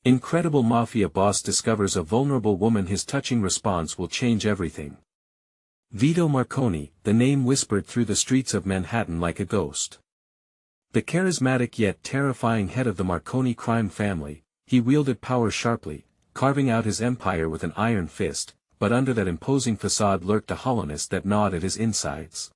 Incredible Mafia boss discovers a vulnerable woman. His touching response will change everything. Vito Marconi, the name whispered through the streets of Manhattan like a ghost. The charismatic yet terrifying head of the Marconi crime family, he wielded power sharply, carving out his empire with an iron fist, but under that imposing facade lurked a hollowness that gnawed at his insides.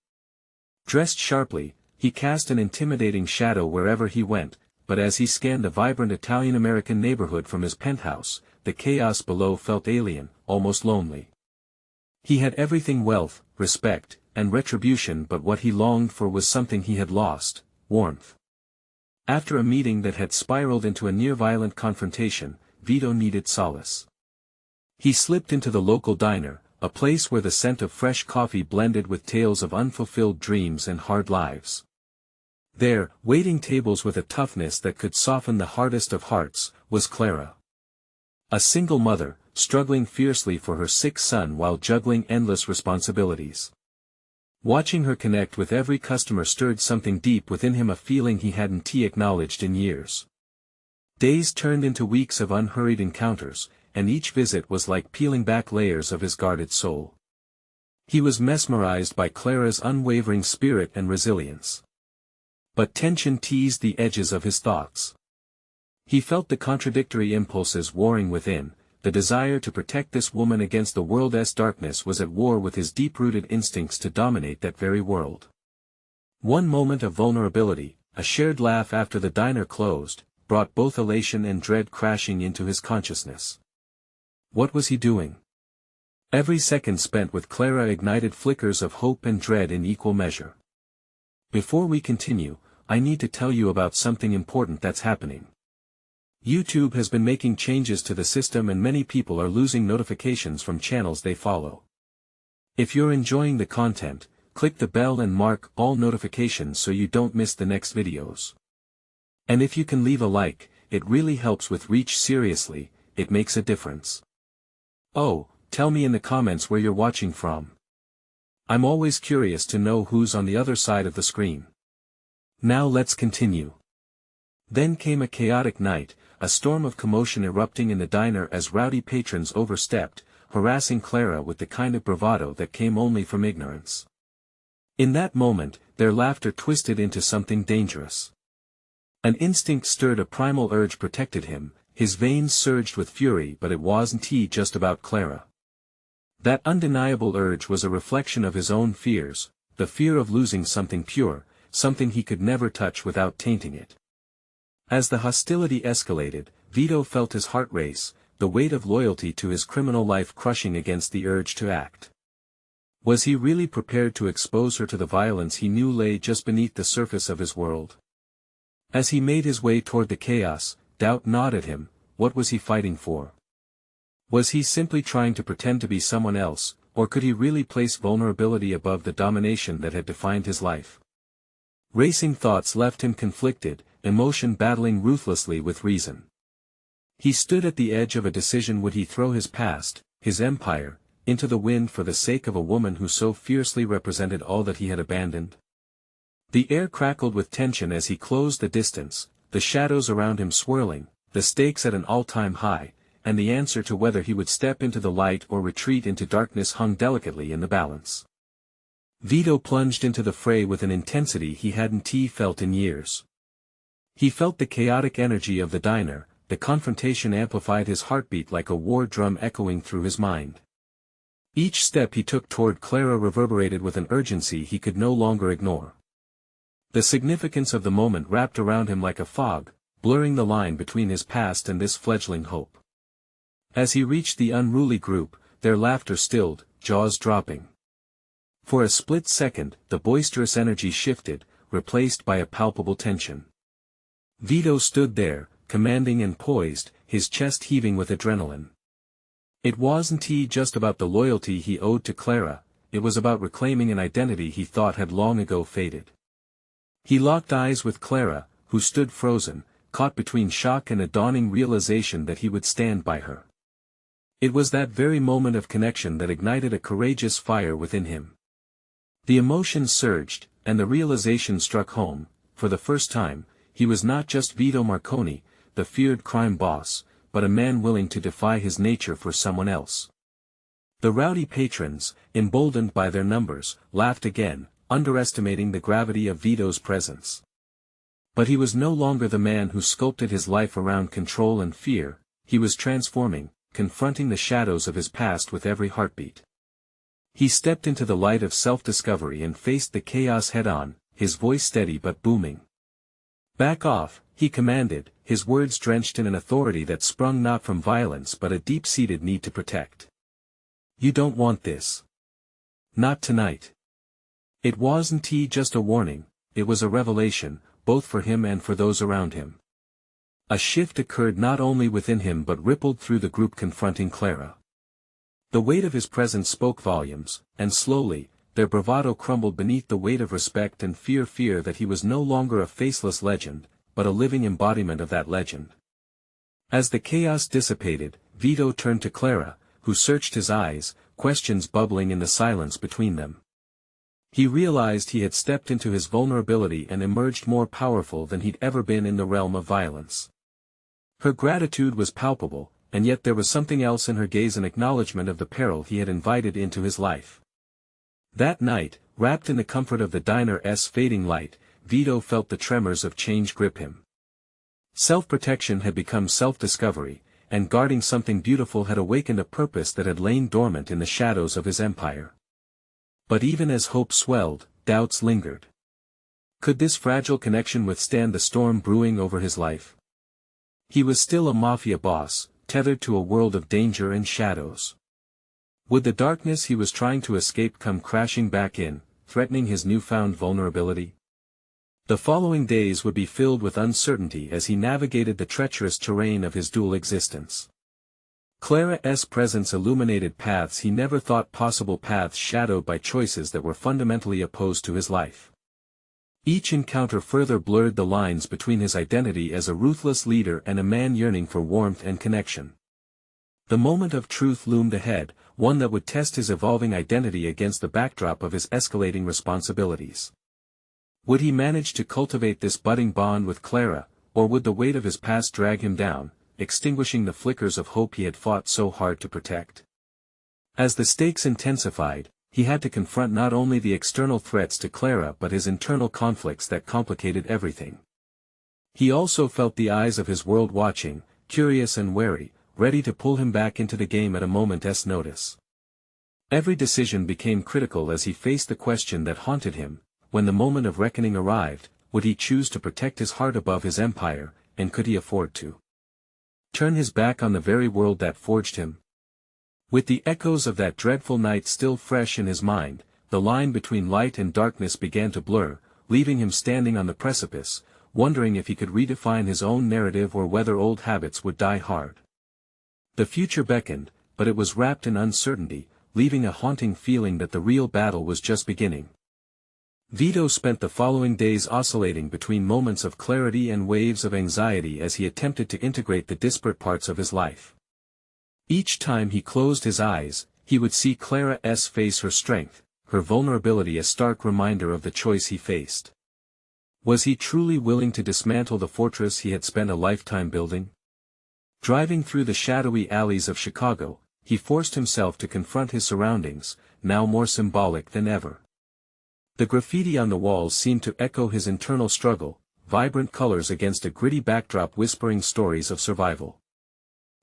Dressed sharply, he cast an intimidating shadow wherever he went, but as he scanned a vibrant Italian-American neighborhood from his penthouse, the chaos below felt alien, almost lonely. He had everything: wealth, respect, and retribution, but what he longed for was something he had lost: warmth. After a meeting that had spiraled into a near-violent confrontation, Vito needed solace. He slipped into the local diner, a place where the scent of fresh coffee blended with tales of unfulfilled dreams and hard lives. There, waiting tables with a toughness that could soften the hardest of hearts, was Clara. A single mother, struggling fiercely for her sick son while juggling endless responsibilities. Watching her connect with every customer stirred something deep within him, a feeling he hadn't acknowledged in years. Days turned into weeks of unhurried encounters, and each visit was like peeling back layers of his guarded soul. He was mesmerized by Clara's unwavering spirit and resilience. But tension teased the edges of his thoughts. He felt the contradictory impulses warring within. The desire to protect this woman against the world's darkness was at war with his deep-rooted instincts to dominate that very world. One moment of vulnerability, a shared laugh after the diner closed, brought both elation and dread crashing into his consciousness. What was he doing? Every second spent with Clara ignited flickers of hope and dread in equal measure. Before we continue, I need to tell you about something important that's happening. YouTube has been making changes to the system, and many people are losing notifications from channels they follow. If you're enjoying the content, click the bell and mark all notifications so you don't miss the next videos. And if you can leave a like, it really helps with reach. Seriously, it makes a difference. Oh, tell me in the comments where you're watching from. I'm always curious to know who's on the other side of the screen. Now let's continue. Then came a chaotic night, a storm of commotion erupting in the diner as rowdy patrons overstepped, harassing Clara with the kind of bravado that came only from ignorance. In that moment, their laughter twisted into something dangerous. An instinct stirred, a primal urge protected him, his veins surged with fury, but it wasn't just about Clara. That undeniable urge was a reflection of his own fears, the fear of losing something pure, something he could never touch without tainting it. As the hostility escalated, Vito felt his heart race, the weight of loyalty to his criminal life crushing against the urge to act. Was he really prepared to expose her to the violence he knew lay just beneath the surface of his world? As he made his way toward the chaos, doubt gnawed at him. What was he fighting for? Was he simply trying to pretend to be someone else, or could he really place vulnerability above the domination that had defined his life? Racing thoughts left him conflicted, emotion battling ruthlessly with reason. He stood at the edge of a decision. Would he throw his past, his empire, into the wind for the sake of a woman who so fiercely represented all that he had abandoned? The air crackled with tension as he closed the distance, the shadows around him swirling, the stakes at an all-time high, and the answer to whether he would step into the light or retreat into darkness hung delicately in the balance. Vito plunged into the fray with an intensity he hadn't felt in years. He felt the chaotic energy of the diner, the confrontation amplified his heartbeat like a war drum echoing through his mind. Each step he took toward Clara reverberated with an urgency he could no longer ignore. The significance of the moment wrapped around him like a fog, blurring the line between his past and this fledgling hope. As he reached the unruly group, their laughter stilled, jaws dropping. For a split second, the boisterous energy shifted, replaced by a palpable tension. Vito stood there, commanding and poised, his chest heaving with adrenaline. It wasn't just about the loyalty he owed to Clara, it was about reclaiming an identity he thought had long ago faded. He locked eyes with Clara, who stood frozen, caught between shock and a dawning realization that he would stand by her. It was that very moment of connection that ignited a courageous fire within him. The emotions surged, and the realization struck home. For the first time, he was not just Vito Marconi, the feared crime boss, but a man willing to defy his nature for someone else. The rowdy patrons, emboldened by their numbers, laughed again, underestimating the gravity of Vito's presence. But he was no longer the man who sculpted his life around control and fear, he was transforming, confronting the shadows of his past with every heartbeat. He stepped into the light of self-discovery and faced the chaos head-on, his voice steady but booming. "Back off," he commanded, his words drenched in an authority that sprung not from violence but a deep-seated need to protect. "You don't want this. Not tonight." It wasn't just a warning, it was a revelation, both for him and for those around him. A shift occurred not only within him but rippled through the group confronting Clara. The weight of his presence spoke volumes, and slowly, their bravado crumbled beneath the weight of respect and fear that he was no longer a faceless legend, but a living embodiment of that legend. As the chaos dissipated, Vito turned to Clara, who searched his eyes, questions bubbling in the silence between them. He realized he had stepped into his vulnerability and emerged more powerful than he'd ever been in the realm of violence. Her gratitude was palpable, and yet there was something else in her gaze, an acknowledgement of the peril he had invited into his life. That night, wrapped in the comfort of the diner's fading light, Vito felt the tremors of change grip him. Self-protection had become self-discovery, and guarding something beautiful had awakened a purpose that had lain dormant in the shadows of his empire. But even as hope swelled, doubts lingered. Could this fragile connection withstand the storm brewing over his life? He was still a mafia boss, tethered to a world of danger and shadows. Would the darkness he was trying to escape come crashing back in, threatening his newfound vulnerability? The following days would be filled with uncertainty as he navigated the treacherous terrain of his dual existence. Clara's presence illuminated paths he never thought possible, paths shadowed by choices that were fundamentally opposed to his life. Each encounter further blurred the lines between his identity as a ruthless leader and a man yearning for warmth and connection. The moment of truth loomed ahead, one that would test his evolving identity against the backdrop of his escalating responsibilities. Would he manage to cultivate this budding bond with Clara, or would the weight of his past drag him down, extinguishing the flickers of hope he had fought so hard to protect? As the stakes intensified, he had to confront not only the external threats to Clara but his internal conflicts that complicated everything. He also felt the eyes of his world watching, curious and wary, ready to pull him back into the game at a moment's notice. Every decision became critical as he faced the question that haunted him: when the moment of reckoning arrived, would he choose to protect his heart above his empire, and could he afford to turn his back on the very world that forged him? With the echoes of that dreadful night still fresh in his mind, the line between light and darkness began to blur, leaving him standing on the precipice, wondering if he could redefine his own narrative or whether old habits would die hard. The future beckoned, but it was wrapped in uncertainty, leaving a haunting feeling that the real battle was just beginning. Vito spent the following days oscillating between moments of clarity and waves of anxiety as he attempted to integrate the disparate parts of his life. Each time he closed his eyes, he would see Clara's face, her strength, her vulnerability, a stark reminder of the choice he faced. Was he truly willing to dismantle the fortress he had spent a lifetime building? Driving through the shadowy alleys of Chicago, he forced himself to confront his surroundings, now more symbolic than ever. The graffiti on the walls seemed to echo his internal struggle, vibrant colors against a gritty backdrop whispering stories of survival.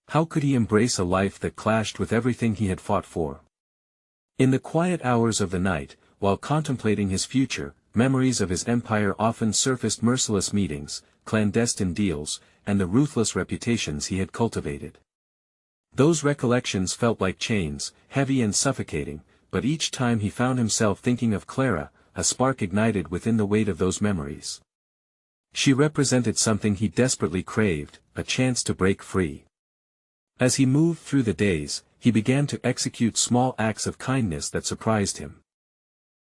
How could he embrace a life that clashed with everything he had fought for? In the quiet hours of the night, while contemplating his future, memories of his empire often surfaced: merciless meetings, clandestine deals, and the ruthless reputations he had cultivated. Those recollections felt like chains, heavy and suffocating, but each time he found himself thinking of Clara, a spark ignited within the weight of those memories. She represented something he desperately craved, a chance to break free. As he moved through the days, he began to execute small acts of kindness that surprised him.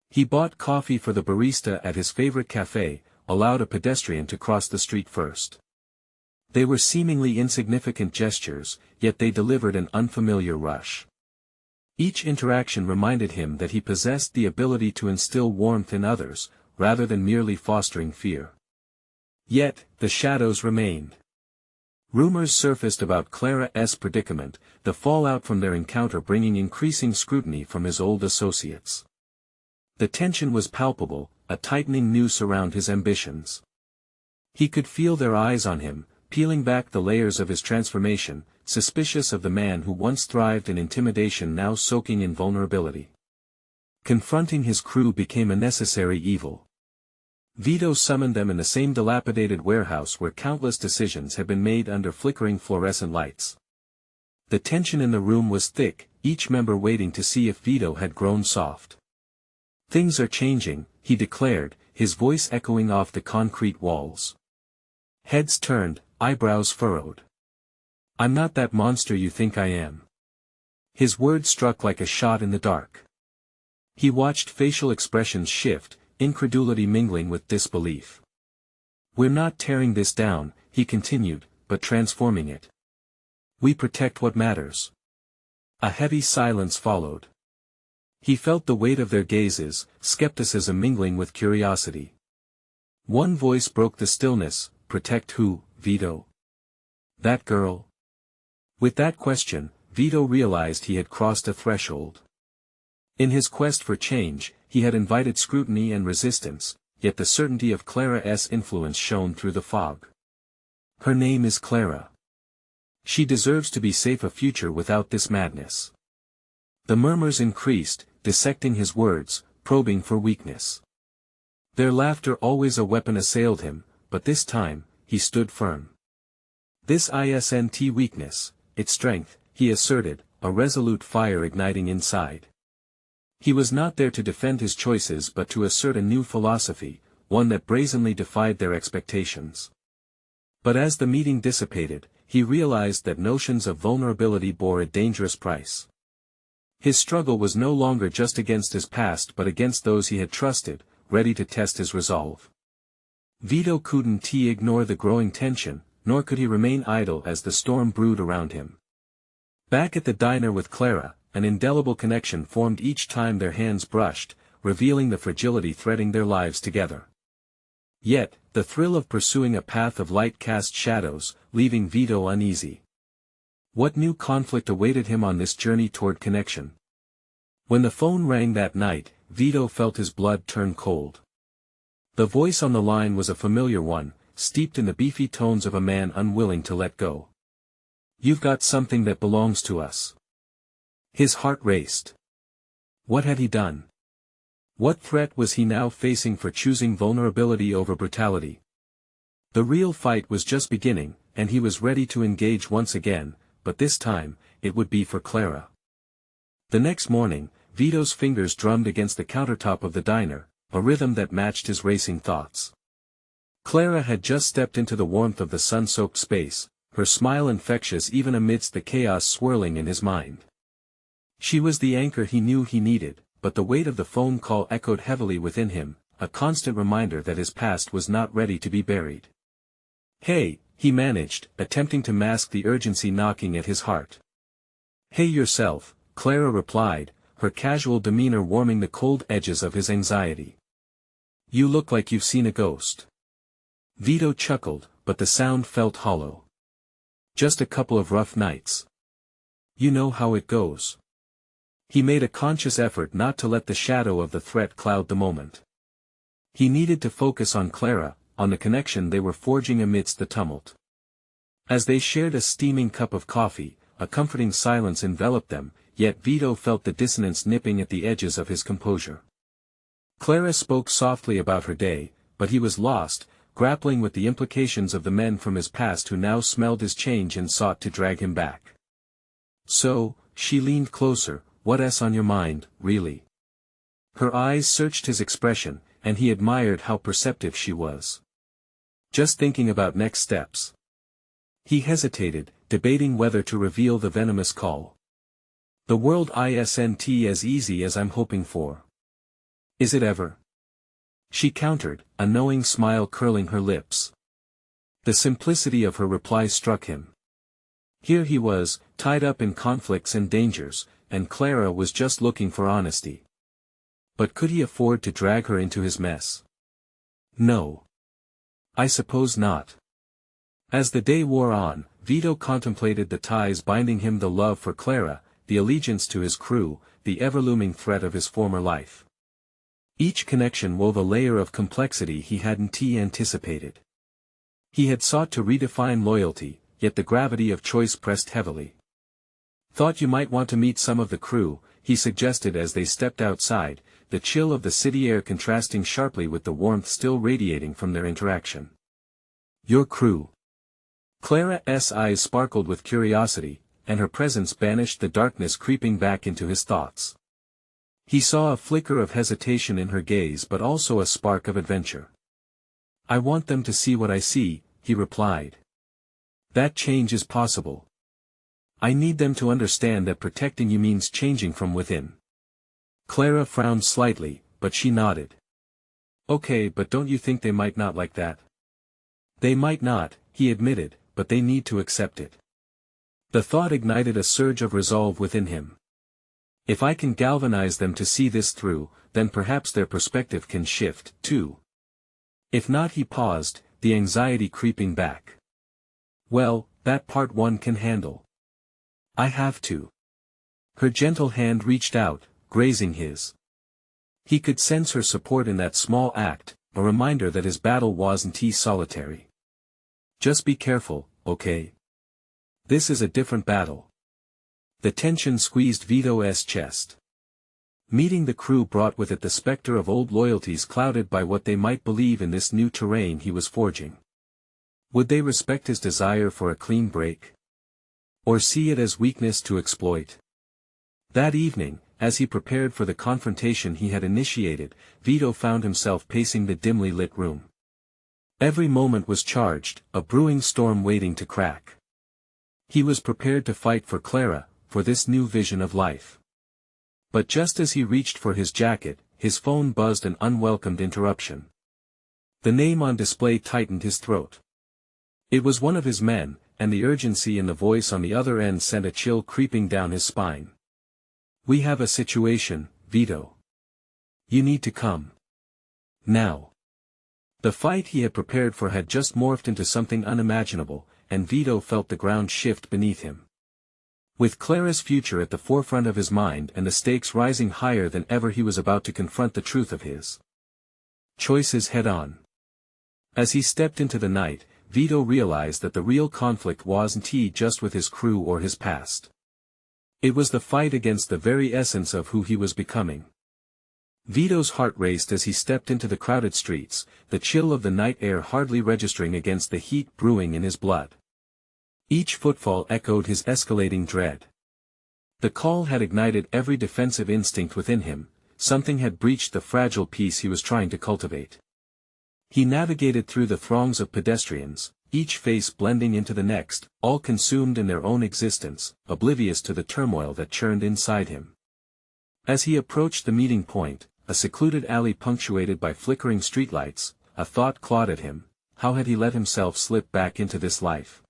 He bought coffee for the barista at his favorite cafe, allowed a pedestrian to cross the street first. They were seemingly insignificant gestures, yet they delivered an unfamiliar rush. Each interaction reminded him that he possessed the ability to instill warmth in others, rather than merely fostering fear. Yet, the shadows remained. Rumors surfaced about Clara's predicament, the fallout from their encounter bringing increasing scrutiny from his old associates. The tension was palpable, a tightening noose around his ambitions. He could feel their eyes on him, peeling back the layers of his transformation, suspicious of the man who once thrived in intimidation now soaking in vulnerability. Confronting his crew became a necessary evil. Vito summoned them in the same dilapidated warehouse where countless decisions had been made under flickering fluorescent lights. The tension in the room was thick, each member waiting to see if Vito had grown soft. "Things are changing," he declared, his voice echoing off the concrete walls. Heads turned, eyebrows furrowed. "I'm not that monster you think I am." His words struck like a shot in the dark. He watched facial expressions shift, incredulity mingling with disbelief. "We're not tearing this down," he continued, "but transforming it. We protect what matters." A heavy silence followed. He felt the weight of their gazes, skepticism mingling with curiosity. One voice broke the stillness, "Protect who, Vito? That girl?" With that question, Vito realized he had crossed a threshold. In his quest for change, he had invited scrutiny and resistance, yet the certainty of Clara's influence shone through the fog. "Her name is Clara. She deserves to be safe a future without this madness." The murmurs increased, dissecting his words, probing for weakness. Their laughter, always a weapon, assailed him, but this time, he stood firm. "This isn't weakness, it's strength," he asserted, a resolute fire igniting inside. He was not there to defend his choices but to assert a new philosophy, one that brazenly defied their expectations. But as the meeting dissipated, he realized that notions of vulnerability bore a dangerous price. His struggle was no longer just against his past but against those he had trusted, ready to test his resolve. Vito couldn't ignore the growing tension, nor could he remain idle as the storm brewed around him. Back at the diner with Clara, an indelible connection formed each time their hands brushed, revealing the fragility threading their lives together. Yet, the thrill of pursuing a path of light cast shadows, leaving Vito uneasy. What new conflict awaited him on this journey toward connection? When the phone rang that night, Vito felt his blood turn cold. The voice on the line was a familiar one, steeped in the beefy tones of a man unwilling to let go. "You've got something that belongs to us." His heart raced. What had he done? What threat was he now facing for choosing vulnerability over brutality? The real fight was just beginning, and he was ready to engage once again, but this time, it would be for Clara. The next morning, Vito's fingers drummed against the countertop of the diner, a rhythm that matched his racing thoughts. Clara had just stepped into the warmth of the sun-soaked space, her smile infectious even amidst the chaos swirling in his mind. She was the anchor he knew he needed, but the weight of the phone call echoed heavily within him, a constant reminder that his past was not ready to be buried. "Hey," he managed, attempting to mask the urgency knocking at his heart. "Hey yourself," Clara replied, her casual demeanor warming the cold edges of his anxiety. "You look like you've seen a ghost." Vito chuckled, but the sound felt hollow. "Just a couple of rough nights. You know how it goes." He made a conscious effort not to let the shadow of the threat cloud the moment. He needed to focus on Clara, on the connection they were forging amidst the tumult. As they shared a steaming cup of coffee, a comforting silence enveloped them, yet Vito felt the dissonance nipping at the edges of his composure. Clara spoke softly about her day, but he was lost, grappling with the implications of the men from his past who now smelled his change and sought to drag him back. "So," she leaned closer, "what's on your mind, really?" Her eyes searched his expression, and he admired how perceptive she was. "Just thinking about next steps." He hesitated, debating whether to reveal the venomous call. "The world isn't as easy as I'm hoping for." "Is it ever?" She countered, a knowing smile curling her lips. The simplicity of her reply struck him. Here he was, tied up in conflicts and dangers, and Clara was just looking for honesty. But could he afford to drag her into his mess? "No. I suppose not." As the day wore on, Vito contemplated the ties binding him: the love for Clara, the allegiance to his crew, the ever-looming threat of his former life. Each connection wove a layer of complexity he hadn't anticipated. He had sought to redefine loyalty, yet the gravity of choice pressed heavily. "Thought you might want to meet some of the crew," he suggested as they stepped outside, the chill of the city air contrasting sharply with the warmth still radiating from their interaction. "Your crew?" Clara's eyes sparkled with curiosity, and her presence banished the darkness creeping back into his thoughts. He saw a flicker of hesitation in her gaze but also a spark of adventure. "I want them to see what I see," he replied. "That change is possible. I need them to understand that protecting you means changing from within." Clara frowned slightly, but she nodded. "Okay, but don't you think they might not like that?" "They might not," he admitted, "but they need to accept it." The thought ignited a surge of resolve within him. If I can galvanize them to see this through, then perhaps their perspective can shift, too. If not, he paused, the anxiety creeping back. "Well, that part one can handle. I have to." Her gentle hand reached out, grazing his. He could sense her support in that small act, a reminder that his battle wasn't solitary. "Just be careful, okay? This is a different battle." The tension squeezed Vito's chest. Meeting the crew brought with it the specter of old loyalties clouded by what they might believe in this new terrain he was forging. Would they respect his desire for a clean break? Or see it as weakness to exploit? That evening, as he prepared for the confrontation he had initiated, Vito found himself pacing the dimly lit room. Every moment was charged, a brewing storm waiting to crack. He was prepared to fight for Clara, for this new vision of life. But just as he reached for his jacket, his phone buzzed an unwelcomed interruption. The name on display tightened his throat. It was one of his men, and the urgency in the voice on the other end sent a chill creeping down his spine. "We have a situation, Vito. You need to come. Now." The fight he had prepared for had just morphed into something unimaginable, and Vito felt the ground shift beneath him. With Clara's future at the forefront of his mind and the stakes rising higher than ever, he was about to confront the truth of his choices head-on. As he stepped into the night, Vito realized that the real conflict wasn't just with his crew or his past. It was the fight against the very essence of who he was becoming. Vito's heart raced as he stepped into the crowded streets, the chill of the night air hardly registering against the heat brewing in his blood. Each footfall echoed his escalating dread. The call had ignited every defensive instinct within him, something had breached the fragile peace he was trying to cultivate. He navigated through the throngs of pedestrians, each face blending into the next, all consumed in their own existence, oblivious to the turmoil that churned inside him. As he approached the meeting point, a secluded alley punctuated by flickering streetlights, a thought clawed at him: how had he let himself slip back into this life?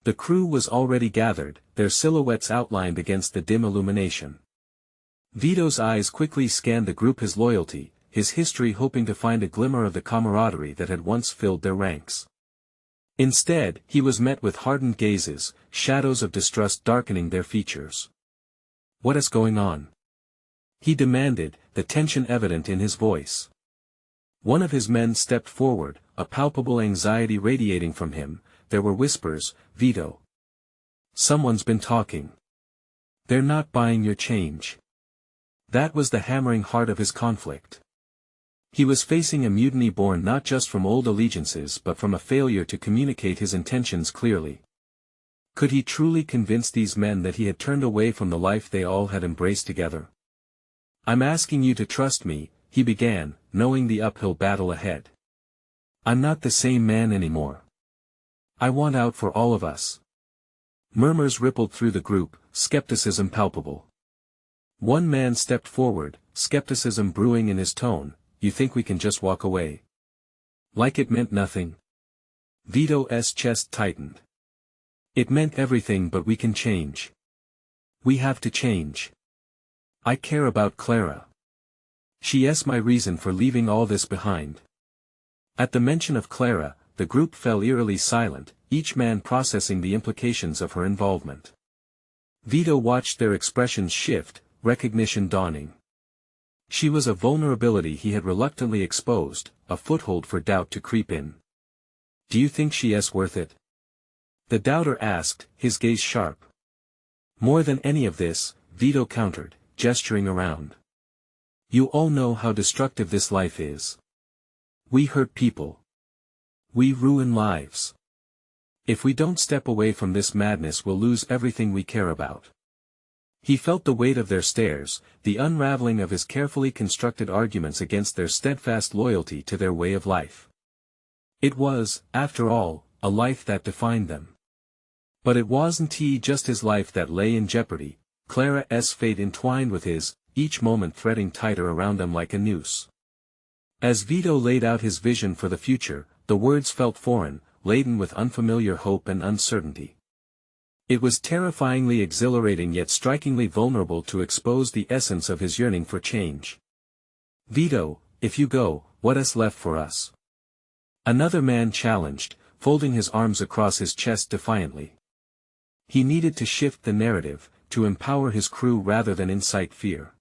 The crew was already gathered, their silhouettes outlined against the dim illumination. Vito's eyes quickly scanned the group, his loyalty, his history, hoping to find a glimmer of the camaraderie that had once filled their ranks. Instead, he was met with hardened gazes, shadows of distrust darkening their features. "What is going on?" he demanded, the tension evident in his voice. One of his men stepped forward, a palpable anxiety radiating from him. There were whispers: "Vito. Someone's been talking. They're not buying your change." That was the hammering heart of his conflict. He was facing a mutiny born not just from old allegiances but from a failure to communicate his intentions clearly. Could he truly convince these men that he had turned away from the life they all had embraced together? "I'm asking you to trust me," he began, knowing the uphill battle ahead. "I'm not the same man anymore. I want out for all of us." Murmurs rippled through the group, skepticism palpable. One man stepped forward, skepticism brewing in his tone: "You think we can just walk away? Like it meant nothing?" Vito's chest tightened. "It meant everything, but we can change. We have to change. I care about Clara. She's my reason for leaving all this behind." At the mention of Clara, the group fell eerily silent, each man processing the implications of her involvement. Vito watched their expressions shift, recognition dawning. She was a vulnerability he had reluctantly exposed, a foothold for doubt to creep in. "Do you think she is worth it?" the doubter asked, his gaze sharp. "More than any of this," Vito countered, gesturing around. "You all know how destructive this life is. We hurt people. We ruin lives. If we don't step away from this madness, we'll lose everything we care about." He felt the weight of their stares, the unraveling of his carefully constructed arguments against their steadfast loyalty to their way of life. It was, after all, a life that defined them. But it wasn't just his life that lay in jeopardy. Clara's fate entwined with his, each moment threading tighter around them like a noose. As Vito laid out his vision for the future, the words felt foreign, laden with unfamiliar hope and uncertainty. It was terrifyingly exhilarating yet strikingly vulnerable to expose the essence of his yearning for change. "Vito, if you go, what is left for us?" another man challenged, folding his arms across his chest defiantly. He needed to shift the narrative, to empower his crew rather than incite fear.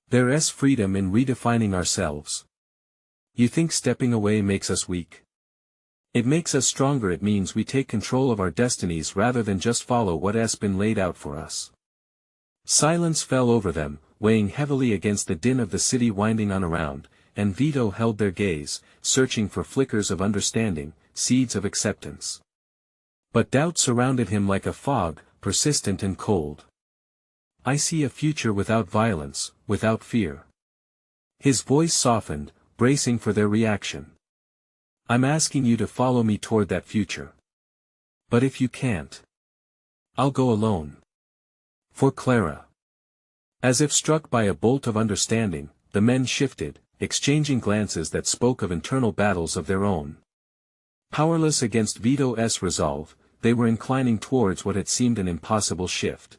"There's freedom in redefining ourselves. You think stepping away makes us weak? It makes us stronger. It means we take control of our destinies rather than just follow what has been laid out for us." Silence fell over them, weighing heavily against the din of the city winding on around, and Vito held their gaze, searching for flickers of understanding, seeds of acceptance. But doubt surrounded him like a fog, persistent and cold. "I see a future without violence, without fear." His voice softened, bracing for their reaction. "I'm asking you to follow me toward that future. But if you can't, I'll go alone. For Clara." As if struck by a bolt of understanding, the men shifted, exchanging glances that spoke of internal battles of their own. Powerless against Vito's resolve, they were inclining towards what had seemed an impossible shift.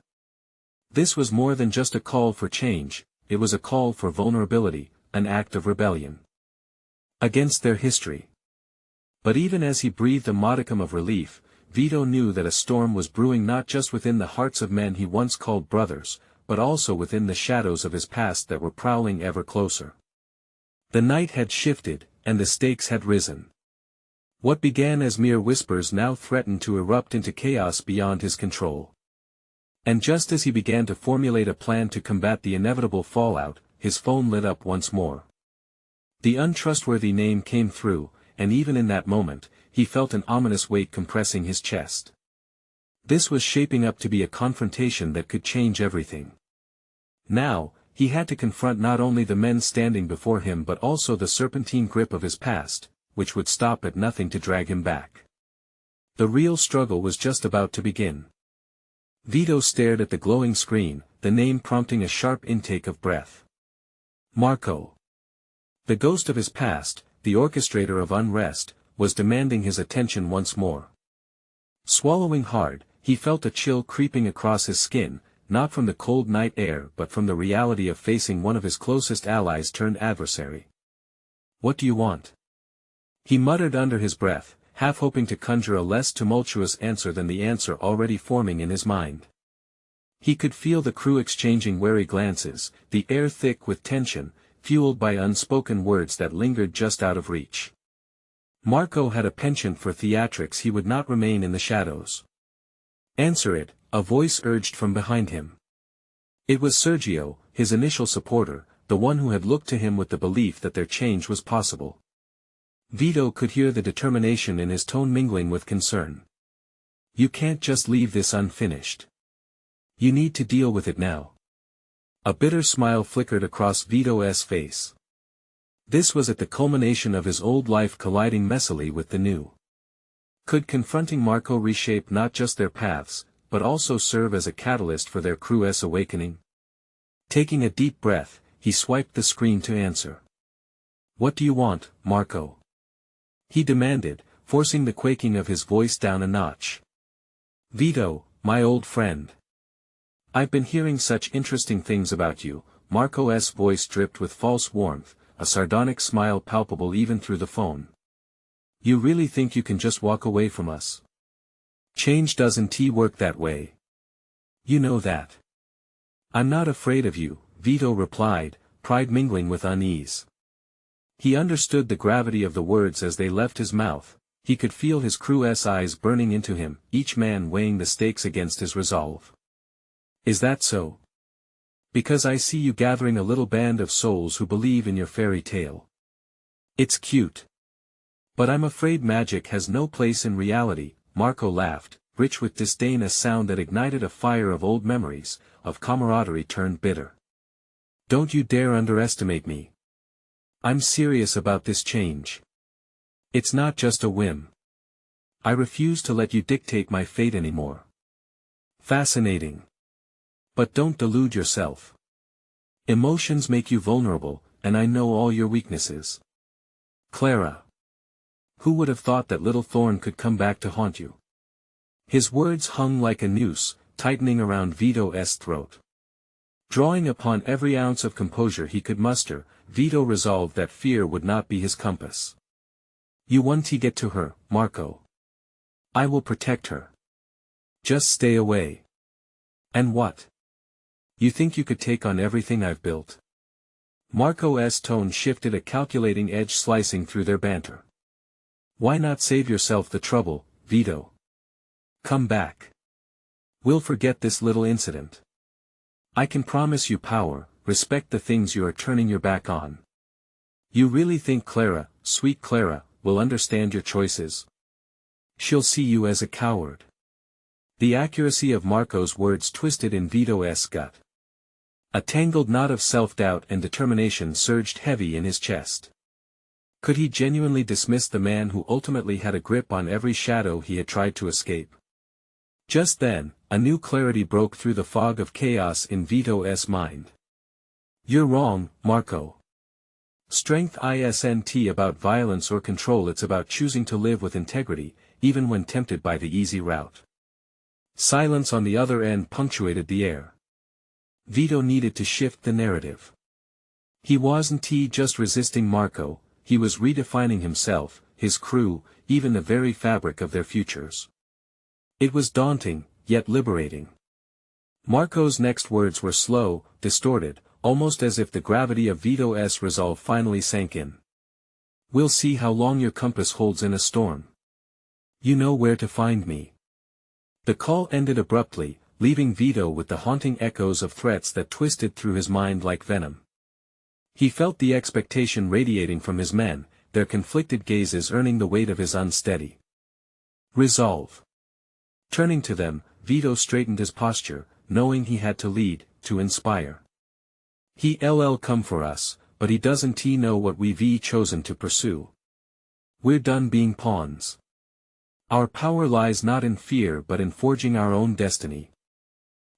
This was more than just a call for change, it was a call for vulnerability, an act of rebellion against their history. But even as he breathed a modicum of relief, Vito knew that a storm was brewing not just within the hearts of men he once called brothers, but also within the shadows of his past that were prowling ever closer. The night had shifted, and the stakes had risen. What began as mere whispers now threatened to erupt into chaos beyond his control. And just as he began to formulate a plan to combat the inevitable fallout, his phone lit up once more. The untrustworthy name came through, and even in that moment, he felt an ominous weight compressing his chest. This was shaping up to be a confrontation that could change everything. Now, he had to confront not only the men standing before him but also the serpentine grip of his past, which would stop at nothing to drag him back. The real struggle was just about to begin. Vito stared at the glowing screen, the name prompting a sharp intake of breath. Marco. The ghost of his past, the orchestrator of unrest, was demanding his attention once more. Swallowing hard, he felt a chill creeping across his skin, not from the cold night air but from the reality of facing one of his closest allies turned adversary. "What do you want?" he muttered under his breath, half hoping to conjure a less tumultuous answer than the answer already forming in his mind. He could feel the crew exchanging wary glances, the air thick with tension, fueled by unspoken words that lingered just out of reach. Marco had a penchant for theatrics. He would not remain in the shadows. "Answer it," a voice urged from behind him. It was Sergio, his initial supporter, the one who had looked to him with the belief that their change was possible. Vito could hear the determination in his tone mingling with concern. "You can't just leave this unfinished. You need to deal with it now." A bitter smile flickered across Vito's face. This was at the culmination of his old life colliding messily with the new. Could confronting Marco reshape not just their paths, but also serve as a catalyst for their crew's awakening? Taking a deep breath, he swiped the screen to answer. "What do you want, Marco?" he demanded, forcing the quaking of his voice down a notch. "Vito, my old friend. I've been hearing such interesting things about you." Marco's voice dripped with false warmth, a sardonic smile palpable even through the phone. You really think you can just walk away from us? Change doesn't work that way. You know that. I'm not afraid of you, Vito replied, pride mingling with unease. He understood the gravity of the words as they left his mouth. He could feel his crew's eyes burning into him, each man weighing the stakes against his resolve. Is that so? Because I see you gathering a little band of souls who believe in your fairy tale. It's cute. But I'm afraid magic has no place in reality, Marco laughed, rich with disdain, a sound that ignited a fire of old memories, of camaraderie turned bitter. Don't you dare underestimate me. I'm serious about this change. It's not just a whim. I refuse to let you dictate my fate anymore. Fascinating. But don't delude yourself. Emotions make you vulnerable, and I know all your weaknesses. Clara. Who would have thought that little thorn could come back to haunt you? His words hung like a noose, tightening around Vito's throat. Drawing upon every ounce of composure he could muster, Vito resolved that fear would not be his compass. You won't get to her, Marco. I will protect her. Just stay away. And what? You think you could take on everything I've built? Marco's tone shifted, a calculating edge slicing through their banter. Why not save yourself the trouble, Vito? Come back. We'll forget this little incident. I can promise you power, respect, the things you are turning your back on. You really think Clara, sweet Clara, will understand your choices? She'll see you as a coward. The accuracy of Marco's words twisted in Vito's gut. A tangled knot of self-doubt and determination surged heavy in his chest. Could he genuinely dismiss the man who ultimately had a grip on every shadow he had tried to escape? Just then, a new clarity broke through the fog of chaos in Vito's mind. You're wrong, Marco. Strength isn't about violence or control, it's about choosing to live with integrity, even when tempted by the easy route. Silence on the other end punctuated the air. Vito needed to shift the narrative. He wasn't just resisting Marco, he was redefining himself, his crew, even the very fabric of their futures. It was daunting, yet liberating. Marco's next words were slow, distorted, almost as if the gravity of Vito's resolve finally sank in. We'll see how long your compass holds in a storm. You know where to find me. The call ended abruptly, leaving Vito with the haunting echoes of threats that twisted through his mind like venom. He felt the expectation radiating from his men, their conflicted gazes earning the weight of his unsteady resolve. Turning to them, Vito straightened his posture, knowing he had to lead, to inspire. He'll come for us, but he doesn't know what we've chosen to pursue. We're done being pawns. Our power lies not in fear but in forging our own destiny.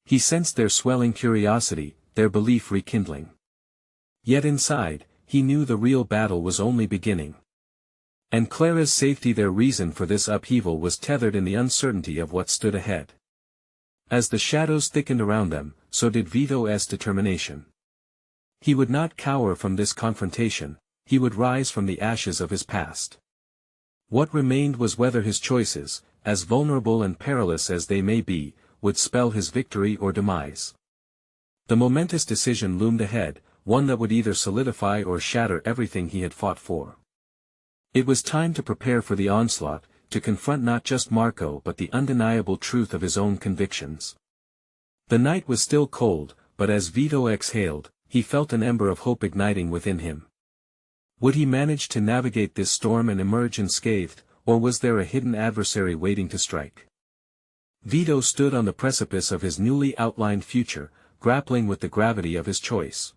He sensed their swelling curiosity, their belief rekindling. Yet inside, he knew the real battle was only beginning. And Clara's safety, their reason for this upheaval, was tethered in the uncertainty of what stood ahead. As the shadows thickened around them, so did Vito's determination. He would not cower from this confrontation, he would rise from the ashes of his past. What remained was whether his choices, as vulnerable and perilous as they may be, would spell his victory or demise. The momentous decision loomed ahead, one that would either solidify or shatter everything he had fought for. It was time to prepare for the onslaught, to confront not just Marco but the undeniable truth of his own convictions. The night was still cold, but as Vito exhaled, he felt an ember of hope igniting within him. Would he manage to navigate this storm and emerge unscathed, or was there a hidden adversary waiting to strike? Vito stood on the precipice of his newly outlined future, grappling with the gravity of his choice.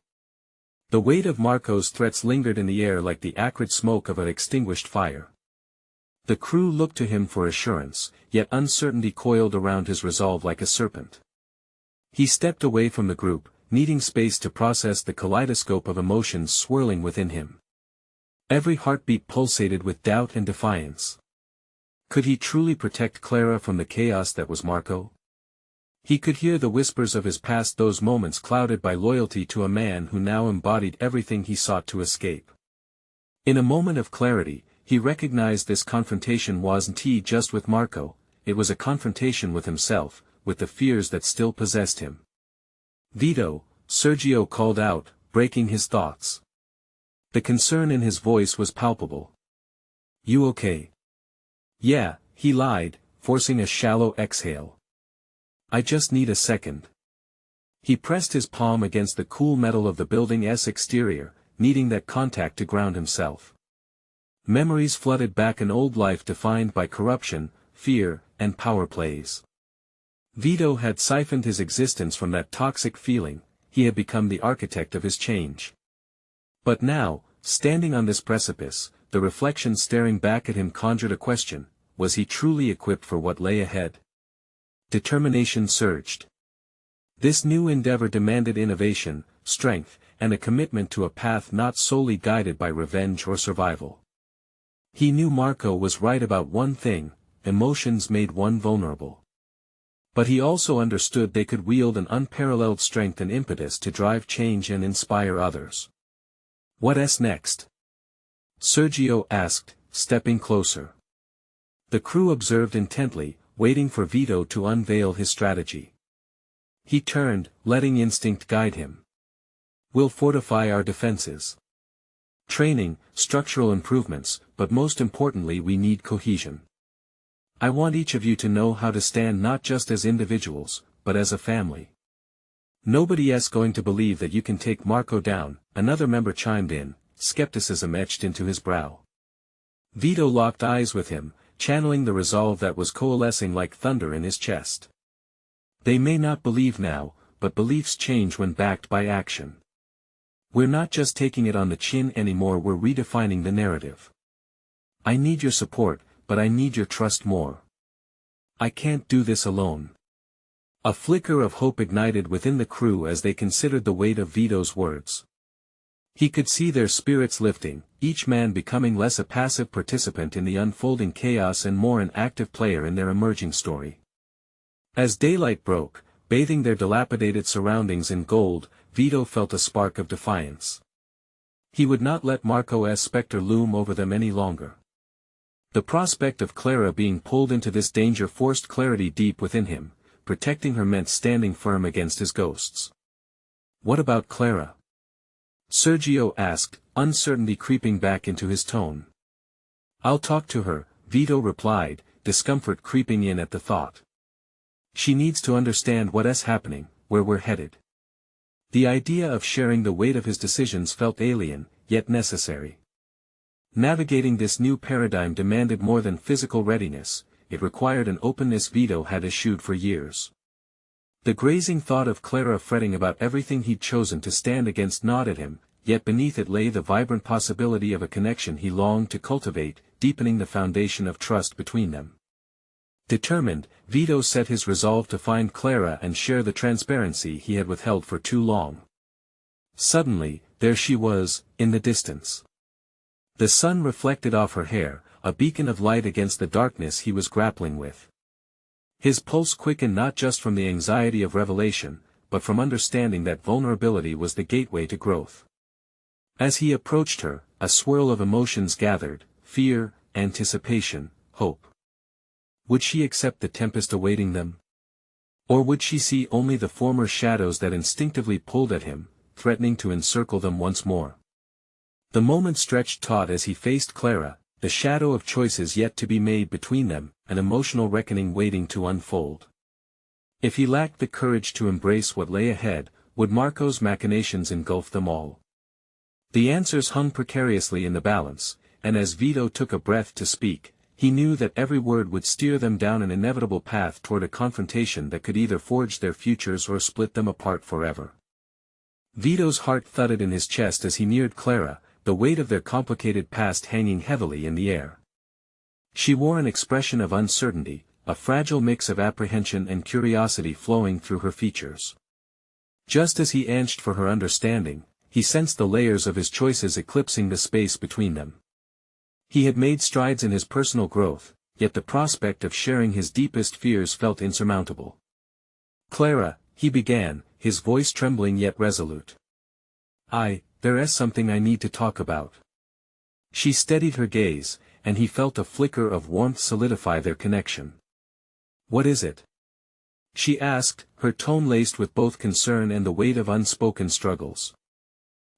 The weight of Marco's threats lingered in the air like the acrid smoke of an extinguished fire. The crew looked to him for assurance, yet uncertainty coiled around his resolve like a serpent. He stepped away from the group, needing space to process the kaleidoscope of emotions swirling within him. Every heartbeat pulsated with doubt and defiance. Could he truly protect Clara from the chaos that was Marco? He could hear the whispers of his past, those moments clouded by loyalty to a man who now embodied everything he sought to escape. In a moment of clarity, he recognized this confrontation wasn't just with Marco, it was a confrontation with himself, with the fears that still possessed him. "Vito," Sergio called out, breaking his thoughts. The concern in his voice was palpable. "You okay?" "Yeah," he lied, forcing a shallow exhale. "I just need a second." He pressed his palm against the cool metal of the building's exterior, needing that contact to ground himself. Memories flooded back, an old life defined by corruption, fear, and power plays. Vito had siphoned his existence from that toxic feeling, he had become the architect of his change. But now, standing on this precipice, the reflection staring back at him conjured a question: was he truly equipped for what lay ahead? Determination surged. This new endeavor demanded innovation, strength, and a commitment to a path not solely guided by revenge or survival. He knew Marco was right about one thing: emotions made one vulnerable. But he also understood they could wield an unparalleled strength and impetus to drive change and inspire others. "What's next?" Sergio asked, stepping closer. The crew observed intently, waiting for Vito to unveil his strategy. He turned, letting instinct guide him. "We'll fortify our defenses. Training, structural improvements, but most importantly we need cohesion. I want each of you to know how to stand not just as individuals, but as a family. Nobody's going to believe that you can take Marco down," another member chimed in, skepticism etched into his brow. Vito locked eyes with him, channeling the resolve that was coalescing like thunder in his chest. "They may not believe now, but beliefs change when backed by action. We're not just taking it on the chin anymore, we're redefining the narrative. I need your support, but I need your trust more. I can't do this alone." A flicker of hope ignited within the crew as they considered the weight of Vito's words. He could see their spirits lifting, each man becoming less a passive participant in the unfolding chaos and more an active player in their emerging story. As daylight broke, bathing their dilapidated surroundings in gold, Vito felt a spark of defiance. He would not let Marco's specter loom over them any longer. The prospect of Clara being pulled into this danger forced clarity deep within him. Protecting her meant standing firm against his ghosts. "What about Clara?" Sergio asked, uncertainty creeping back into his tone. "I'll talk to her," Vito replied, discomfort creeping in at the thought. "She needs to understand what's happening, where we're headed." The idea of sharing the weight of his decisions felt alien, yet necessary. Navigating this new paradigm demanded more than physical readiness, it required an openness Vito had eschewed for years. The grazing thought of Clara fretting about everything he'd chosen to stand against gnawed at him, yet beneath it lay the vibrant possibility of a connection he longed to cultivate, deepening the foundation of trust between them. Determined, Vito set his resolve to find Clara and share the transparency he had withheld for too long. Suddenly, there she was, in the distance. The sun reflected off her hair, a beacon of light against the darkness he was grappling with. His pulse quickened not just from the anxiety of revelation, but from understanding that vulnerability was the gateway to growth. As he approached her, a swirl of emotions gathered: fear, anticipation, hope. Would she accept the tempest awaiting them? Or would she see only the former shadows that instinctively pulled at him, threatening to encircle them once more? The moment stretched taut as he faced Clara, the shadow of choices yet to be made between them, an emotional reckoning waiting to unfold. If he lacked the courage to embrace what lay ahead, would Marco's machinations engulf them all? The answers hung precariously in the balance, and as Vito took a breath to speak, he knew that every word would steer them down an inevitable path toward a confrontation that could either forge their futures or split them apart forever. Vito's heart thudded in his chest as he neared Clara, the weight of their complicated past hanging heavily in the air. She wore an expression of uncertainty, a fragile mix of apprehension and curiosity flowing through her features. Just as he anched for her understanding, he sensed the layers of his choices eclipsing the space between them. He had made strides in his personal growth, yet the prospect of sharing his deepest fears felt insurmountable. "Clara," he began, his voice trembling yet resolute. There's something I need to talk about." She steadied her gaze, and he felt a flicker of warmth solidify their connection. "What is it?" she asked, her tone laced with both concern and the weight of unspoken struggles.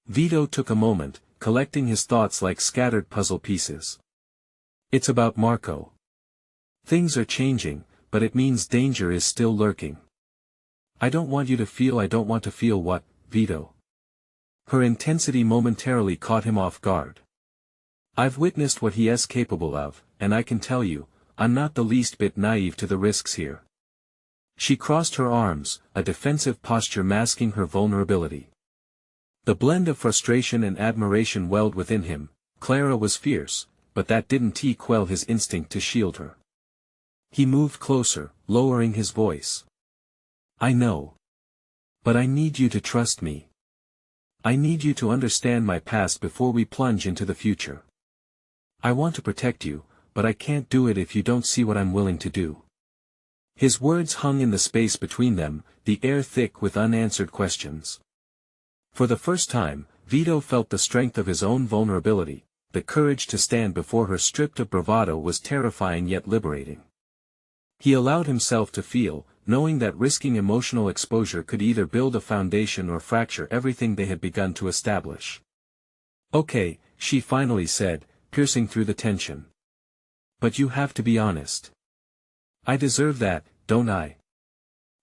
Vito took a moment, collecting his thoughts like scattered puzzle pieces. "It's about Marco. Things are changing, but it means danger is still lurking." "I don't want you to feel what, Vito?" Her intensity momentarily caught him off guard. "I've witnessed what he is capable of, and I can tell you, I'm not the least bit naive to the risks here." She crossed her arms, a defensive posture masking her vulnerability. The blend of frustration and admiration welled within him. Clara was fierce, but that didn't quell his instinct to shield her. He moved closer, lowering his voice. "I know. But I need you to trust me. I need you to understand my past before we plunge into the future. I want to protect you, but I can't do it if you don't see what I'm willing to do." His words hung in the space between them, the air thick with unanswered questions. For the first time, Vito felt the strength of his own vulnerability. The courage to stand before her stripped of bravado was terrifying yet liberating. He allowed himself to feel, knowing that risking emotional exposure could either build a foundation or fracture everything they had begun to establish. "Okay," she finally said, piercing through the tension. "But you have to be honest. I deserve that, don't I?"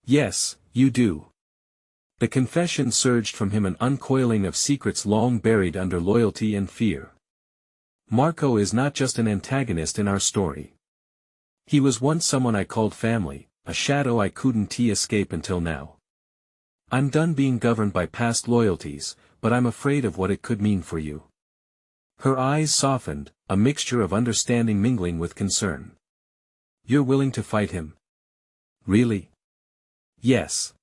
"Yes, you do." The confession surged from him, an uncoiling of secrets long buried under loyalty and fear. "Marco is not just an antagonist in our story. He was once someone I called family, a shadow I couldn't escape until now. I'm done being governed by past loyalties, but I'm afraid of what it could mean for you." Her eyes softened, a mixture of understanding mingling with concern. "You're willing to fight him?" "Really?" "Yes.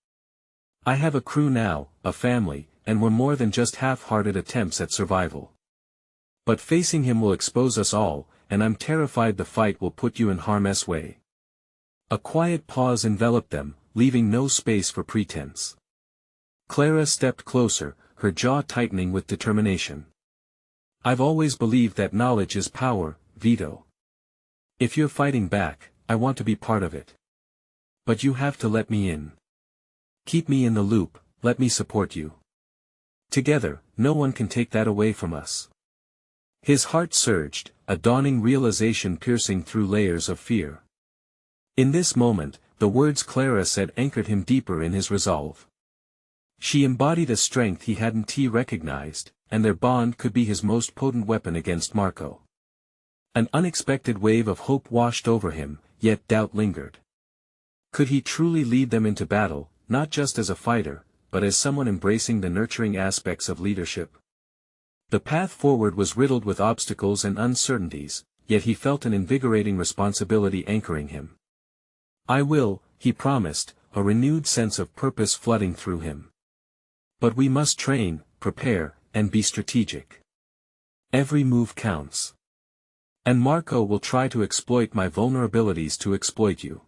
I have a crew now, a family, and we're more than just half-hearted attempts at survival. But facing him will expose us all, and I'm terrified the fight will put you in harm's way." A quiet pause enveloped them, leaving no space for pretense. Clara stepped closer, her jaw tightening with determination. "I've always believed that knowledge is power, Vito. If you're fighting back, I want to be part of it. But you have to let me in. Keep me in the loop, let me support you. Together, no one can take that away from us." His heart surged, a dawning realization piercing through layers of fear. In this moment, the words Clara said anchored him deeper in his resolve. She embodied a strength he hadn't recognized, and their bond could be his most potent weapon against Marco. An unexpected wave of hope washed over him, yet doubt lingered. Could he truly lead them into battle, not just as a fighter, but as someone embracing the nurturing aspects of leadership? The path forward was riddled with obstacles and uncertainties, yet he felt an invigorating responsibility anchoring him. "I will," he promised, a renewed sense of purpose flooding through him. "But we must train, prepare, and be strategic. Every move counts. And Marco will try to exploit my vulnerabilities to exploit you."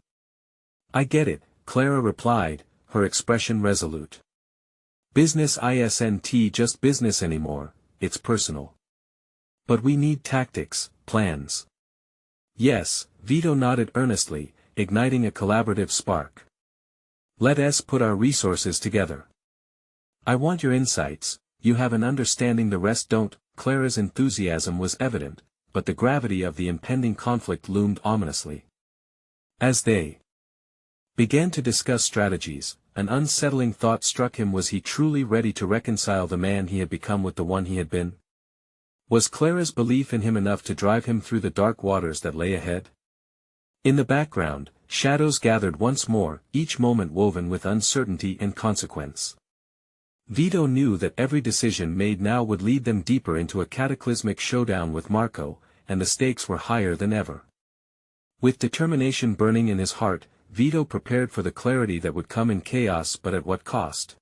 "I get it," Clara replied, her expression resolute. "Business isn't just business anymore, it's personal. But we need tactics, plans." "Yes," Vito nodded earnestly, igniting a collaborative spark. "Let us put our resources together. I want your insights, you have an understanding the rest don't." Clara's enthusiasm was evident, but the gravity of the impending conflict loomed ominously. As they began to discuss strategies, an unsettling thought struck him: was he truly ready to reconcile the man he had become with the one he had been? Was Clara's belief in him enough to drive him through the dark waters that lay ahead? In the background, shadows gathered once more, each moment woven with uncertainty and consequence. Vito knew that every decision made now would lead them deeper into a cataclysmic showdown with Marco, and the stakes were higher than ever. With determination burning in his heart, Vito prepared for the clarity that would come in chaos, but at what cost?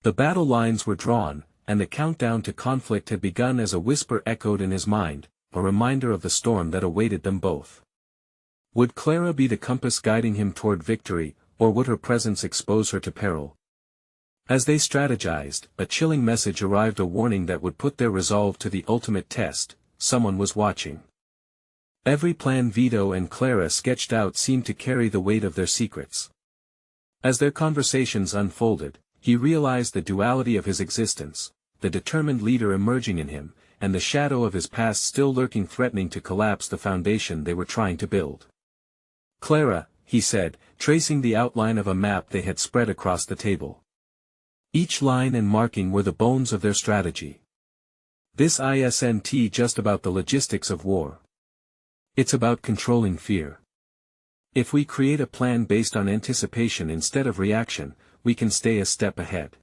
The battle lines were drawn, and the countdown to conflict had begun as a whisper echoed in his mind, a reminder of the storm that awaited them both. Would Clara be the compass guiding him toward victory, or would her presence expose her to peril? As they strategized, a chilling message arrived, a warning that would put their resolve to the ultimate test: someone was watching. Every plan Vito and Clara sketched out seemed to carry the weight of their secrets. As their conversations unfolded, he realized the duality of his existence, the determined leader emerging in him, and the shadow of his past still lurking, threatening to collapse the foundation they were trying to build. "Clara," he said, tracing the outline of a map they had spread across the table. Each line and marking were the bones of their strategy. "This isn't just about the logistics of war. It's about controlling fear. If we create a plan based on anticipation instead of reaction, we can stay a step ahead."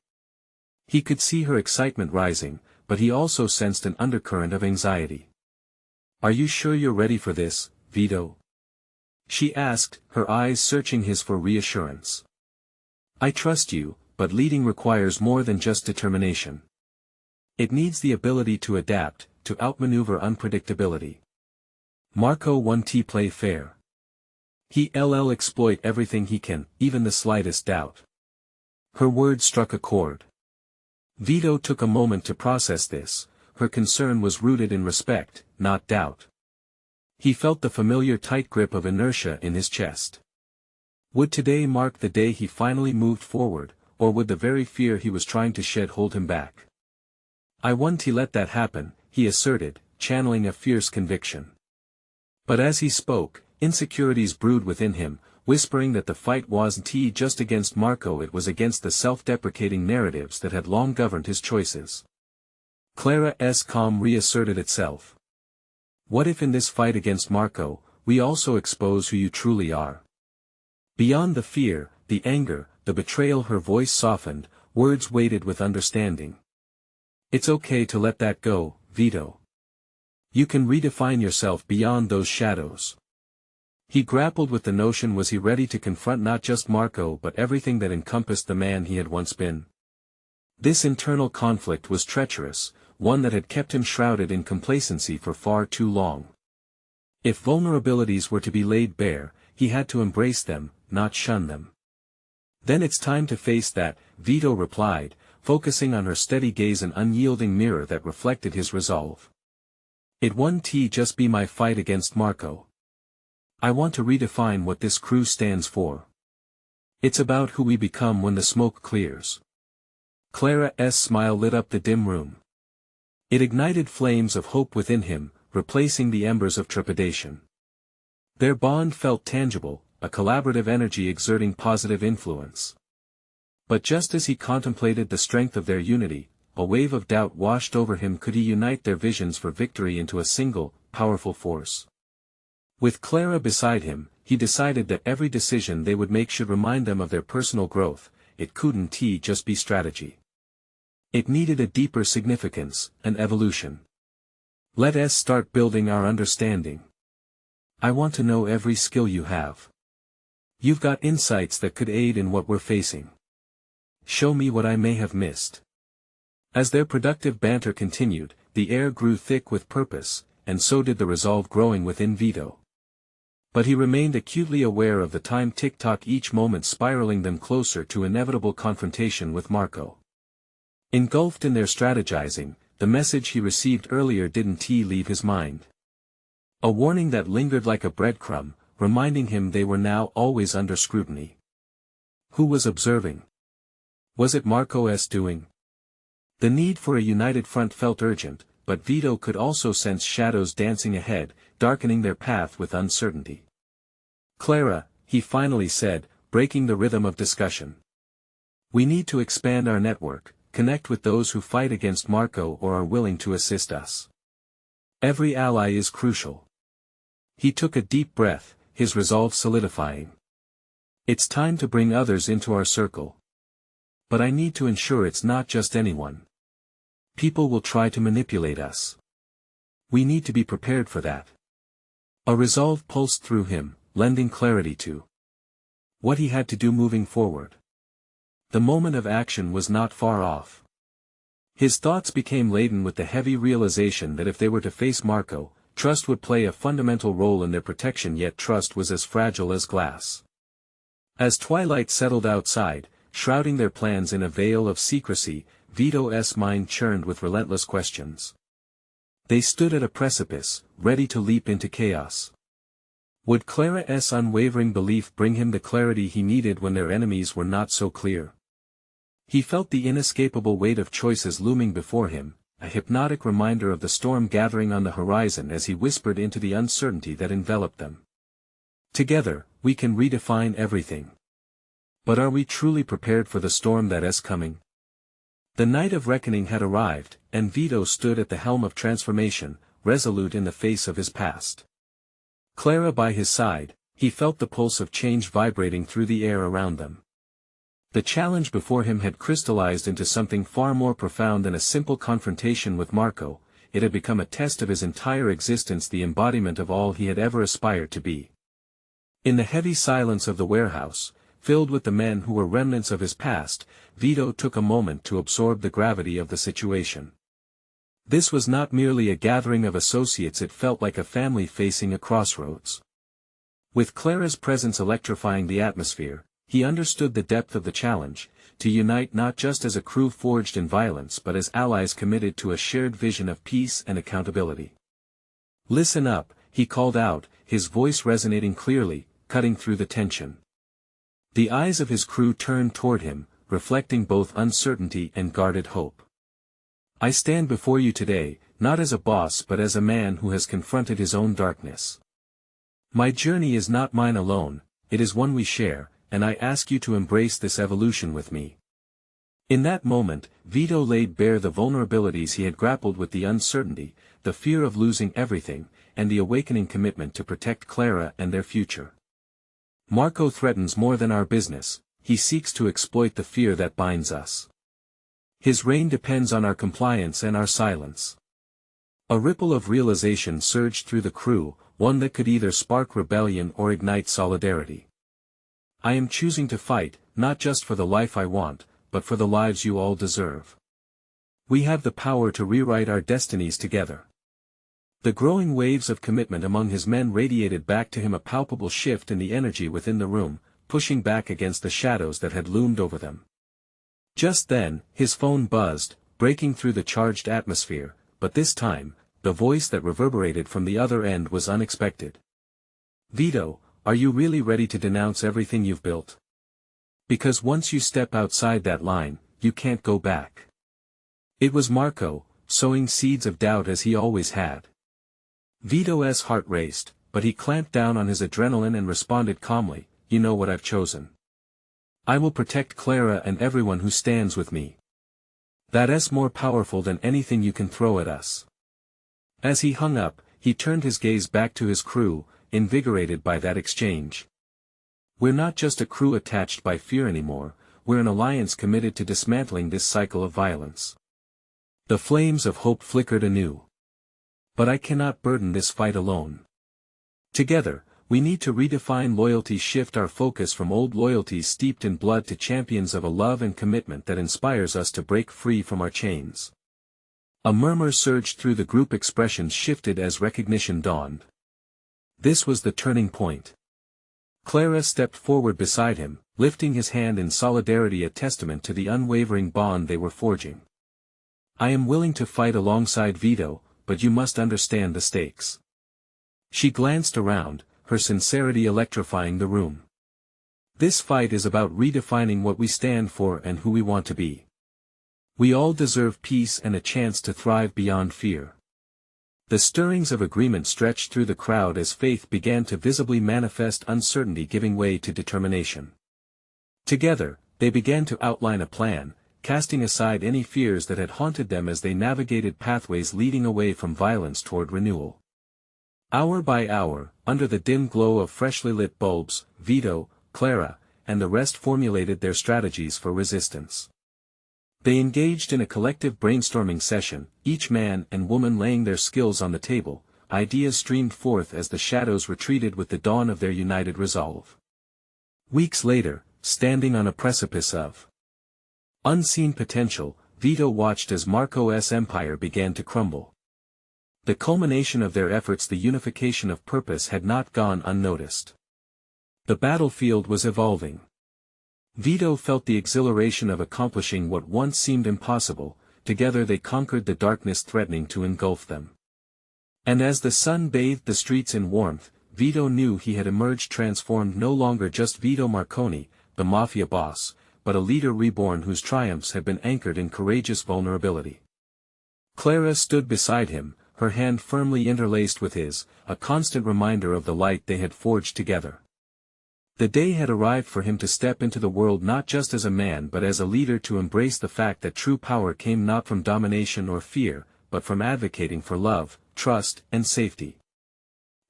He could see her excitement rising, but he also sensed an undercurrent of anxiety. "Are you sure you're ready for this, Vito?" she asked, her eyes searching his for reassurance. "I trust you, but leading requires more than just determination. It needs the ability to adapt, to outmaneuver unpredictability. Marco won't play fair. He'll exploit everything he can, even the slightest doubt." Her words struck a chord. Vito took a moment to process this. Her concern was rooted in respect, not doubt. He felt the familiar tight grip of inertia in his chest. Would today mark the day he finally moved forward, or would the very fear he was trying to shed hold him back? "I won't let that happen," he asserted, channeling a fierce conviction. But as he spoke, insecurities brewed within him, whispering that the fight wasn't just against Marco, it was against the self-deprecating narratives that had long governed his choices. Clara's calm reasserted itself. "What if in this fight against Marco, we also expose who you truly are?" Beyond the fear, the anger, the betrayal, her voice softened, words weighted with understanding. "It's okay to let that go, Vito. You can redefine yourself beyond those shadows." He grappled with the notion, was he ready to confront not just Marco but everything that encompassed the man he had once been? This internal conflict was treacherous, one that had kept him shrouded in complacency for far too long. If vulnerabilities were to be laid bare, he had to embrace them, not shun them. "Then it's time to face that," Vito replied, focusing on her steady gaze, an unyielding mirror that reflected his resolve. "It won't just be my fight against Marco. I want to redefine what this crew stands for. It's about who we become when the smoke clears." Clara's smile lit up the dim room. It ignited flames of hope within him, replacing the embers of trepidation. Their bond felt tangible, a collaborative energy exerting positive influence. But just as he contemplated the strength of their unity, a wave of doubt washed over him. Could he unite their visions for victory into a single, powerful force? With Clara beside him, he decided that every decision they would make should remind them of their personal growth. It couldn't just be strategy. It needed a deeper significance, an evolution. "Let us start building our understanding. I want to know every skill you have. You've got insights that could aid in what we're facing. Show me what I may have missed." As their productive banter continued, the air grew thick with purpose, and so did the resolve growing within Vito. But he remained acutely aware of the time tick-tock, each moment spiraling them closer to inevitable confrontation with Marco. Engulfed in their strategizing, the message he received earlier didn't leave his mind. A warning that lingered like a breadcrumb, reminding him they were now always under scrutiny. Who was observing? Was it Marco's doing? The need for a united front felt urgent, but Vito could also sense shadows dancing ahead, darkening their path with uncertainty. "Clara," he finally said, breaking the rhythm of discussion. "We need to expand our network, connect with those who fight against Marco or are willing to assist us. Every ally is crucial." He took a deep breath, his resolve solidifying. "It's time to bring others into our circle. But I need to ensure it's not just anyone. People will try to manipulate us. We need to be prepared for that." A resolve pulsed through him, lending clarity to what he had to do moving forward. The moment of action was not far off. His thoughts became laden with the heavy realization that if they were to face Marco, trust would play a fundamental role in their protection, yet trust was as fragile as glass. As twilight settled outside, shrouding their plans in a veil of secrecy, Vito's mind churned with relentless questions. They stood at a precipice, ready to leap into chaos. Would Clara's unwavering belief bring him the clarity he needed when their enemies were not so clear? He felt the inescapable weight of choices looming before him, a hypnotic reminder of the storm gathering on the horizon as he whispered into the uncertainty that enveloped them. Together, we can redefine everything. But are we truly prepared for the storm that is coming? The night of reckoning had arrived, and Vito stood at the helm of transformation, resolute in the face of his past. Clara by his side, he felt the pulse of change vibrating through the air around them. The challenge before him had crystallized into something far more profound than a simple confrontation with Marco. It had become a test of his entire existence, the embodiment of all he had ever aspired to be. In the heavy silence of the warehouse, filled with the men who were remnants of his past, Vito took a moment to absorb the gravity of the situation. This was not merely a gathering of associates, it felt like a family facing a crossroads. With Clara's presence electrifying the atmosphere, he understood the depth of the challenge, to unite not just as a crew forged in violence but as allies committed to a shared vision of peace and accountability. "Listen up," he called out, his voice resonating clearly, cutting through the tension. The eyes of his crew turned toward him, reflecting both uncertainty and guarded hope. "I stand before you today, not as a boss but as a man who has confronted his own darkness. My journey is not mine alone, it is one we share, and I ask you to embrace this evolution with me." In that moment, Vito laid bare the vulnerabilities he had grappled with, the uncertainty, the fear of losing everything, and the awakening commitment to protect Clara and their future. "Marco threatens more than our business, he seeks to exploit the fear that binds us. His reign depends on our compliance and our silence." A ripple of realization surged through the crew, one that could either spark rebellion or ignite solidarity. "I am choosing to fight, not just for the life I want, but for the lives you all deserve. We have the power to rewrite our destinies together." The growing waves of commitment among his men radiated back to him, a palpable shift in the energy within the room, pushing back against the shadows that had loomed over them. Just then, his phone buzzed, breaking through the charged atmosphere, but this time, the voice that reverberated from the other end was unexpected. "Vito, are you really ready to denounce everything you've built? Because once you step outside that line, you can't go back." It was Marco, sowing seeds of doubt as he always had. Vito's heart raced, but he clamped down on his adrenaline and responded calmly, "You know what I've chosen. I will protect Clara and everyone who stands with me. That's more powerful than anything you can throw at us." As he hung up, he turned his gaze back to his crew, invigorated by that exchange. "We're not just a crew attached by fear anymore, we're an alliance committed to dismantling this cycle of violence." The flames of hope flickered anew. "But I cannot burden this fight alone. Together, we need to redefine loyalty, shift our focus from old loyalties steeped in blood to champions of a love and commitment that inspires us to break free from our chains." A murmur surged through the group, expressions shifted as recognition dawned. This was the turning point. Clara stepped forward beside him, lifting his hand in solidarity, a testament to the unwavering bond they were forging. "I am willing to fight alongside Vito, but you must understand the stakes." She glanced around, her sincerity electrifying the room. "This fight is about redefining what we stand for and who we want to be. We all deserve peace and a chance to thrive beyond fear." The stirrings of agreement stretched through the crowd as faith began to visibly manifest, uncertainty giving way to determination. Together, they began to outline a plan, casting aside any fears that had haunted them as they navigated pathways leading away from violence toward renewal. Hour by hour, under the dim glow of freshly lit bulbs, Vito, Clara, and the rest formulated their strategies for resistance. They engaged in a collective brainstorming session, each man and woman laying their skills on the table. Ideas streamed forth as the shadows retreated with the dawn of their united resolve. Weeks later, standing on a precipice of unseen potential, Vito watched as Marco's empire began to crumble. The culmination of their efforts, the unification of purpose, had not gone unnoticed. The battlefield was evolving. Vito felt the exhilaration of accomplishing what once seemed impossible. Together they conquered the darkness threatening to engulf them. And as the sun bathed the streets in warmth, Vito knew he had emerged transformed, no longer just Vito Marconi, the Mafia boss, but a leader reborn whose triumphs had been anchored in courageous vulnerability. Clara stood beside him, her hand firmly interlaced with his, a constant reminder of the light they had forged together. The day had arrived for him to step into the world not just as a man but as a leader, to embrace the fact that true power came not from domination or fear, but from advocating for love, trust, and safety.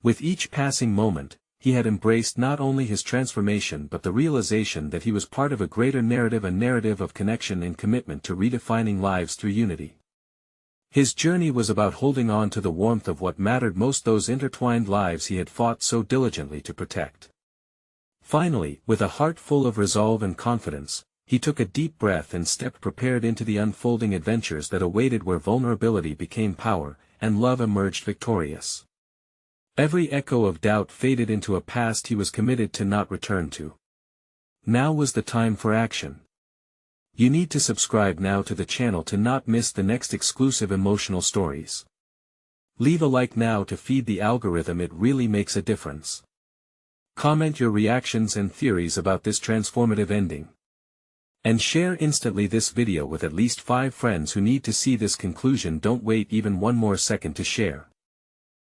With each passing moment, he had embraced not only his transformation but the realization that he was part of a greater narrative, a narrative of connection and commitment to redefining lives through unity. His journey was about holding on to the warmth of what mattered most, those intertwined lives he had fought so diligently to protect. Finally, with a heart full of resolve and confidence, he took a deep breath and stepped prepared into the unfolding adventures that awaited, where vulnerability became power, and love emerged victorious. Every echo of doubt faded into a past he was committed to not return to. Now was the time for action. You need to subscribe now to the channel to not miss the next exclusive emotional stories. Leave a like now to feed the algorithm, it really makes a difference. Comment your reactions and theories about this transformative ending. And share instantly this video with at least 5 friends who need to see this conclusion. Don't wait even one more second to share.